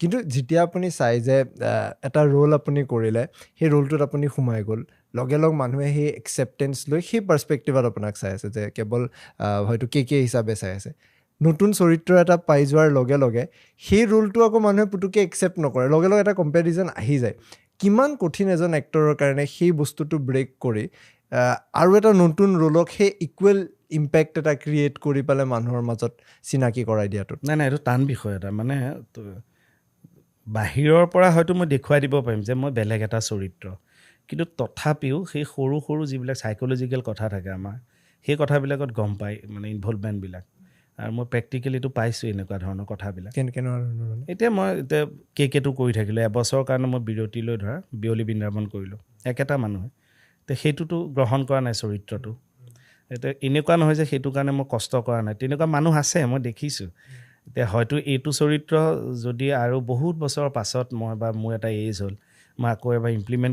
কিন্তু যেতিয়া আপুনি চাই যে এটা ৰোল আপুনি কৰিলে সেই ৰোলটোত আপুনি সোমাই গ'ল লগে লগ মানুহে সেই একচেপ্টেঞ্চ লৈ সেই পাৰ্চপেক্টিভত আপোনাক চাই আছে যে কেৱল হয়তো কে হিচাপে চাই আছে নতুন চৰিত্ৰ এটা পাই যোৱাৰ লগে লগে সেই ৰোলটো আকৌ মানুহে পুতুকে একচেপ্ট নকৰে লগে লগে এটা কম্পেৰিজন আহি যায় কিমান কঠিন এজন এক্টৰৰ কাৰণে সেই বস্তুটো ব্ৰেক কৰি আৰু এটা নতুন ৰোলক সেই ইকুৱেল ইম্পেক্ট এটা ক্ৰিয়েট কৰি পেলাই মানুহৰ মাজত চিনাকি কৰাই দিয়াটো নাই এইটো টান বিষয় এটা মানে বাহিৰৰ পৰা হয়তো মই দেখুৱাই দিব পাৰিম যে মই বেলেগ এটা চৰিত্ৰ কিন্তু তথাপিও সেই সৰু সৰু যিবিলাক চাইক'লজিকেল কথা থাকে আমাৰ সেই কথাবিলাকত গম পায় মানে ইনভলভমেণ্টবিলাক আৰু মই প্ৰেক্টিকেলিটো পাইছোঁ এনেকুৱা ধৰণৰ কথাবিলাক এতিয়া মই কেটো কৰি থাকিলোঁ এবছৰৰ কাৰণে মই বিৰতি লৈ ধৰা বিয়লি বৃন্দাবন কৰিলোঁ একেটা মানুহে এতিয়া সেইটোতো গ্ৰহণ কৰা নাই চৰিত্ৰটো এতিয়া এনেকুৱা নহয় যে সেইটো কাৰণে মই কষ্ট কৰা নাই তেনেকুৱা মানুহ আছে মই দেখিছোঁ এতিয়া হয়তো এইটো চৰিত্ৰ যদি আৰু বহুত বছৰৰ পাছত মই বা মোৰ এটা এজ হ'ল মই আকৌ এবাৰ ইমপ্লিমেণ্ট